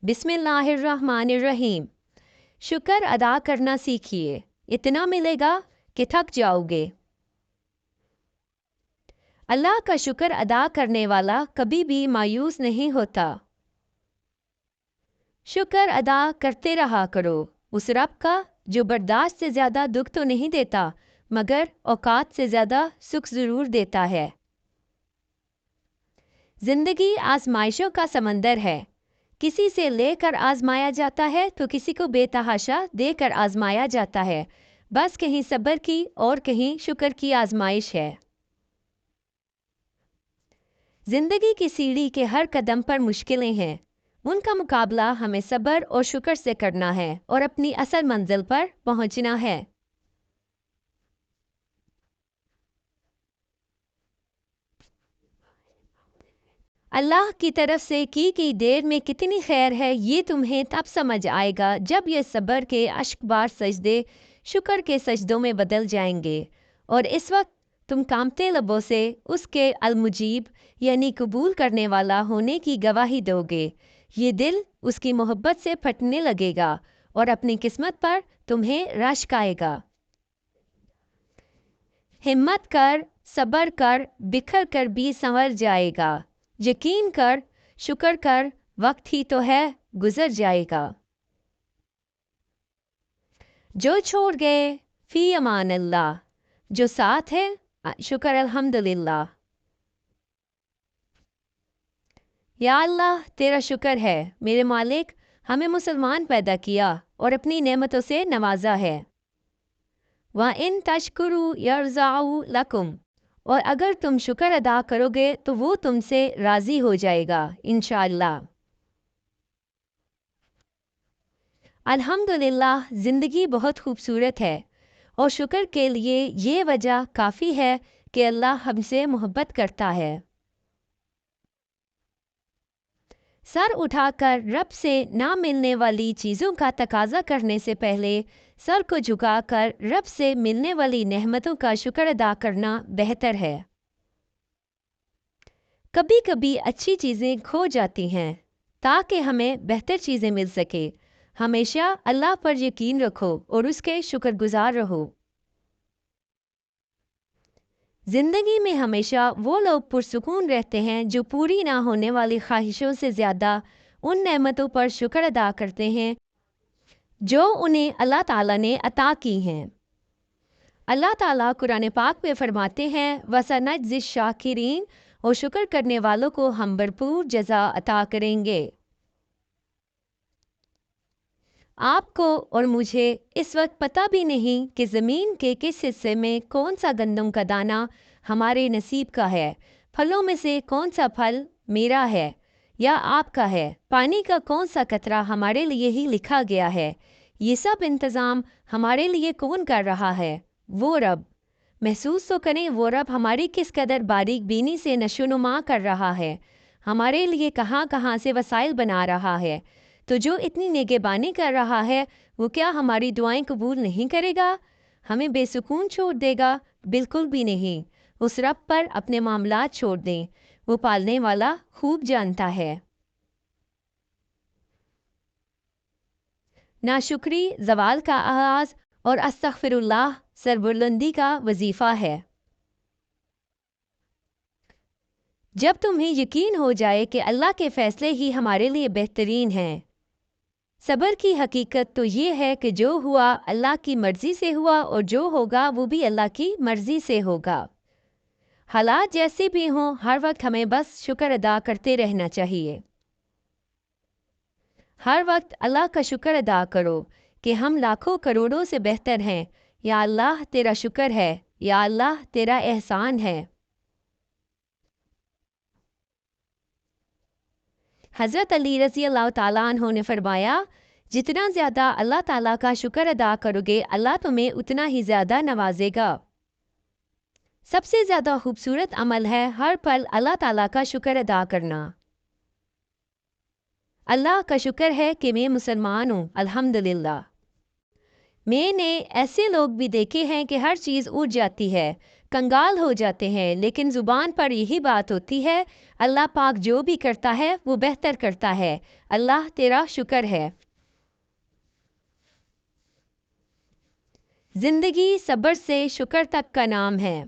बिस्मिल्लाहिर्रहमानिर्रहीम। शुक्र अदा करना सीखिए, इतना मिलेगा कि थक जाओगे। अल्लाह का शुक्र अदा करने वाला कभी भी मायूस नहीं होता। शुक्र अदा करते रहा करो उस रब का जो बर्दाश्त से ज़्यादा दुख तो नहीं देता, मगर औकात से ज़्यादा सुख ज़रूर देता है। ज़िंदगी आजमाइशों का समंदर है, किसी से लेकर आजमाया जाता है तो किसी को बेतहाशा देकर आजमाया जाता है। बस कहीं सब्र की और कहीं शुक्र की आजमाइश है। जिंदगी की सीढ़ी के हर कदम पर मुश्किलें हैं, उनका मुकाबला हमें सब्र और शुक्र से करना है और अपनी असल मंजिल पर पहुंचना है। अल्लाह की तरफ से की गई देर में कितनी खैर है, ये तुम्हें तब समझ आएगा जब ये सब्र के अश्कबार सजदे शुक्र के सजदों में बदल जाएंगे, और इस वक्त तुम कांपते लबों से उसके अलमुजीब यानी कबूल करने वाला होने की गवाही दोगे। ये दिल उसकी मोहब्बत से फटने लगेगा और अपनी किस्मत पर तुम्हें रश्क आएगा। हिम्मत कर, सब्र कर, बिखर कर भी संवर जाएगा। यकीन कर, शुक्र कर, वक्त ही तो है, गुजर जाएगा। जो छोड़ गए फी अमान अल्लाह, जो साथ है शुक्र अल्हम्दुलिल्लाह। या अल्लाह तेरा शुक्र है मेरे मालिक, हमें मुसलमान पैदा किया और अपनी नेमतों से नवाजा है। व इन तशकुरु यरज़ाउ लकुम, और अगर तुम शुक्र अदा करोगे तो वो तुमसे राज़ी हो जाएगा इंशाअल्लाह। अल्हम्दुलिल्लाह ज़िंदगी बहुत खूबसूरत है और शुक्र के लिए ये वजह काफ़ी है कि अल्लाह हमसे मोहब्बत करता है। सर उठाकर रब से ना मिलने वाली चीज़ों का तकाजा करने से पहले सर को झुकाकर रब से मिलने वाली नेमतों का शुक्र अदा करना बेहतर है। कभी कभी अच्छी चीज़ें खो जाती हैं ताकि हमें बेहतर चीज़ें मिल सके। हमेशा अल्लाह पर यकीन रखो और उसके शुक्रगुजार रहो। ज़िंदगी में हमेशा वो लोग पुरसुकून रहते हैं जो पूरी ना होने वाली ख्वाहिशों से ज़्यादा उन नेमतों पर शुक्र अदा करते हैं जो उन्हें अल्लाह ताला ने अता की हैं। अल्लाह ताला कुरान पाक में फरमाते हैं, वसनज्ज़ि शाकिरीन, और शुक्र करने वालों को हम भरपूर जज़ा अता करेंगे। आपको और मुझे इस वक्त पता भी नहीं कि ज़मीन के किस हिस्से में कौन सा गंदम का दाना हमारे नसीब का है, फलों में से कौन सा फल मेरा है या आपका है, पानी का कौन सा कतरा हमारे लिए ही लिखा गया है। ये सब इंतज़ाम हमारे लिए कौन कर रहा है? वो रब। महसूस तो करें वो रब हमारी किस कदर बारीक बीनी से नशोनुमा कर रहा है, हमारे लिए कहाँ कहाँ से वसाइल बना रहा है। तो जो इतनी निगहबानी कर रहा है वो क्या हमारी दुआएं कबूल नहीं करेगा, हमें बेसुकून छोड़ देगा? बिल्कुल भी नहीं। उस रब पर अपने मामलात छोड़ दें, वो पालने वाला खूब जानता है। नाशुक्री जवाल का आगाज और अस्तगफिरुल्लाह सरबुलंदी का वजीफा है। जब तुम्हें यकीन हो जाए कि अल्लाह के फैसले ही हमारे लिए बेहतरीन हैं। सब्र की हकीकत तो ये है कि जो हुआ अल्लाह की मर्ज़ी से हुआ और जो होगा वो भी अल्लाह की मर्ज़ी से होगा। हालात जैसे भी हों, हर वक्त हमें बस शुक्र अदा करते रहना चाहिए। हर वक्त अल्लाह का शुक्र अदा करो कि हम लाखों करोड़ों से बेहतर हैं। या अल्लाह तेरा शुक्र है, या अल्लाह तेरा एहसान है। हज़रत अली रज़ी अल्लाह ताला अन्हु ने फरमाया, जितना ज़्यादा अल्लाह ताला का शुक्र अदा करोगे अल्लाह तुम्हें उतना ही ज़्यादा नवाजेगा। सबसे ज़्यादा खूबसूरत अमल है हर पल अल्लाह ताला का शुक्र अदा करना। अल्लाह का शुक्र है कि मैं मुसलमान हूँ, अल्हम्दुलिल्लाह। मैंने ऐसे लोग भी देखे हैं कि हर चीज़ उठ जाती है, कंगाल हो जाते हैं, लेकिन ज़ुबान पर यही बात होती है, अल्लाह पाक जो भी करता है वो बेहतर करता है, اللہ تیرا شکر ہے۔ زندگی صبر سے شکر تک کا نام ہے۔